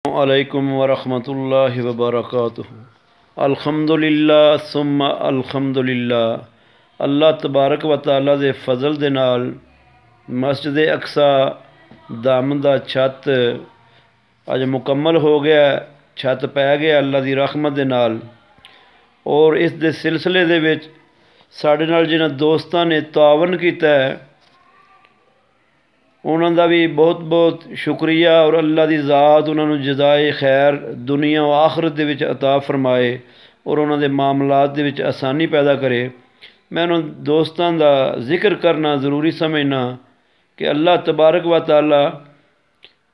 علیکم ورحمۃ اللہ وبرکاتہ۔ الحمدللہ ثم الحمدللہ۔ اللہ تبارک و تعالیٰ دے فضل دے نال مسجد اقصی دامن دا چھت اج مکمل ہو گیا، چھت پی گیا اللہ دی رحمت دے نال۔ اور اس دے سلسلے دے وچ ساڈے نال جنہاں دوستاں نے تعاون کیتا ہے انہاں دا بھی بہت بہت شکریہ، اور اللہ دی ذات انہاں نوں جزائے خیر دنیا و آخرت دے وچ عطا فرمائے اور انہاں دے معاملات دے وچ آسانی پیدا کرے۔ میں انہاں دوستاں دا ذکر کرنا ضروری سمجھنا کہ اللہ تبارک و تعالی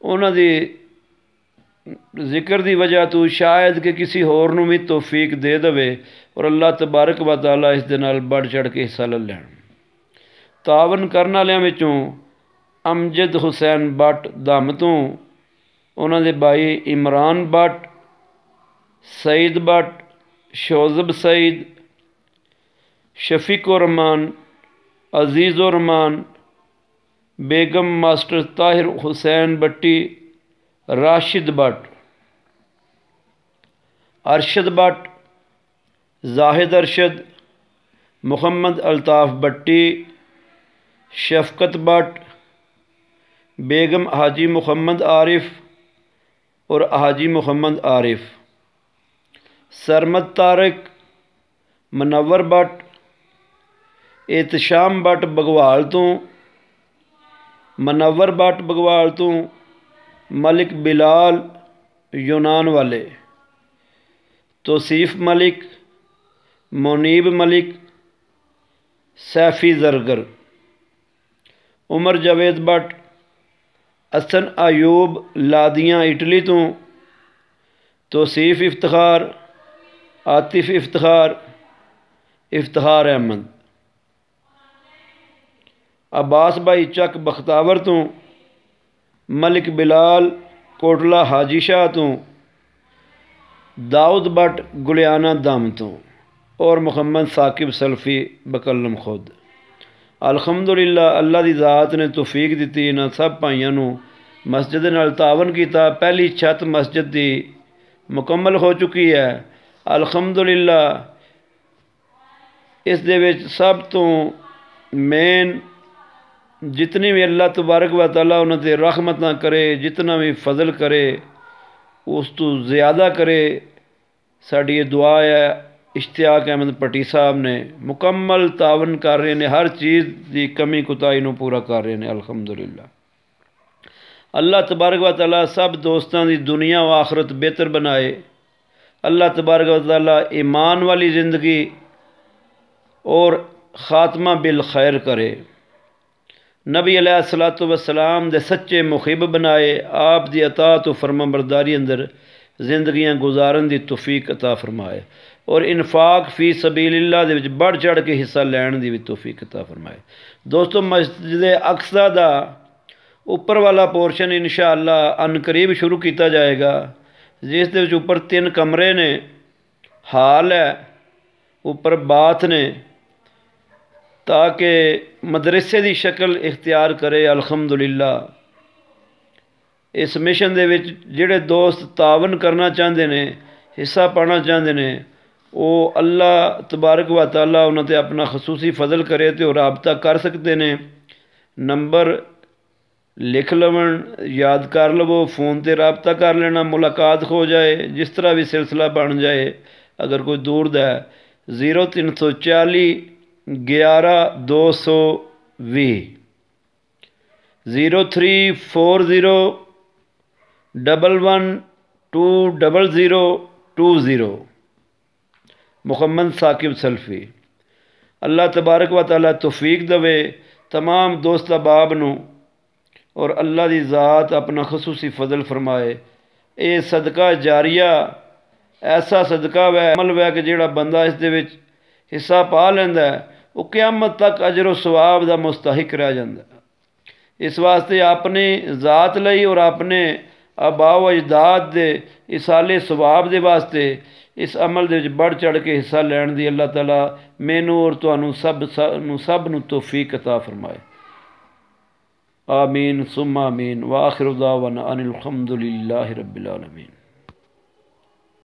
انہاں دی ذکر دی وجہ تو شاید کہ کسی ہور نوں بھی توفیق دے دے، اور اللہ تبارک و تعالی اس دے نال بڑھ چڑھ کے حصہ لے لین۔ تعاون کرن والیاں وچوں امجد حسین بٹ دم تو انہوں دے بھائی عمران بٹ، سعید بٹ، شوزب سعید، شفیق الرحمان، عزیز الرحمان، بیگم ماسٹر طاہر حسین بٹی، راشد بٹ، ارشد بٹ، زاہد ارشد، محمد الطاف بٹی، شفقت بٹ، بیگم حاجی محمد عارف اور حاجی محمد عارف، سرمد طارق، منور بٹ، احتشام بٹ بگوال تو، منور بٹ بگوال تو، ملک بلال یونان والے، توصیف ملک، منیب ملک، سیفی زرگر، عمر جاوید بٹ، حسن ایوب لادیاں اٹلی تو، توصیف افتخار، عاطف افتخار، افتخار احمد، عباس بھائی چک بختاور تو، ملک بلال کوٹلہ حاجی شاہ تو، داؤد بٹ گلیانہ دم تو، اور محمد ثاقب سلفی بکلم خود۔ الحمدللہ اللہ دی ذات نے توفیق دیتی، انہاں سب بھائیاں نوں مسجد نال تعاون کیتا۔ پہلی چھت مسجد دی مکمل ہو چکی ہے الحمدللہ۔ اس دے وچ سب تو مین جتنی بھی اللہ تبارک و تعالیٰ انہاں تے رحمتاں کرے، جتنا بھی فضل کرے اس تو زیادہ کرے، ساڈی یہ دعا ہے۔ اشتیاق احمد پٹی صاحب نے مکمل تعاون کر رہے ہیں، ہر چیز دی کمی کوتاہی نوں پورا کر رہے ہیں الحمدللہ۔ اللہ تبارک و تعالیٰ سب دوستاں دی دنیا و آخرت بہتر بنائے۔ اللہ تبارک و تعالیٰ ایمان والی زندگی اور خاتمہ بالخیر کرے، نبی علیہ الصلوۃ والسلام دے سچے محب بنائے، آپ دی اطاعت و فرما برداری اندر زندگیاں گزارن دی توفیق عطا فرمائے، اور انفاق فی سبیل اللہ دے وچ بڑھ چڑھ کے حصہ لین دی بھی توفیق عطا فرمائے۔ دوستو مسجد اقصی دا اوپر والا پورشن انشاءاللہ ان قریب شروع کیتا جائے گا، جس دے وچ اوپر 3 کمرے نے، ہال ہے، اوپر باتھ نے، تاکہ مدرسے دی شکل اختیار کرے الحمدللہ۔ اس مشن دے وچ جڑے دوست تعاون کرنا چاہتے ہیں، حصہ پانا چاہتے ہیں، وہ اللہ تبارک و تعالیٰ انہوں تے اپنا خصوصی فضل کرے تو رابطہ کر سکتے ہیں۔ نمبر لکھ لون، یاد کر لو، فون تے رابطہ کر لینا، ملاقات ہو جائے، جس طرح بھی سلسلہ بن جائے۔ اگر کوئی دور دا ہے 0340 11 220 0340 11 20020 محمد ثاقب سلفی۔ اللہ تبارک و تعالیٰ توفیق دے تمام دوست احباب نوں، اور اللہ دی ذات اپنا خصوصی فضل فرمائے۔ اے صدقہ جاریہ ایسا صدقہ ہے، عمل ہے کہ جڑا بندہ اس دے وچ حصہ پا لیندا ہے وہ قیامت تک اجر و ثواب دا مستحق رہ جاندا ہے۔ اس واسطے اپنی ذات لئی اور اپنے آباء و اجداد دے ایصال ثواب دے واسطے اس عمل دے وچ بڑھ چڑھ کے حصہ لین دی اللہ تعالیٰ مینوں اور تانوں سب نوں توفیق عطا فرمائے۔ آمین ثم آمین وآخر دعوانا ان الحمد للہ رب العالمین۔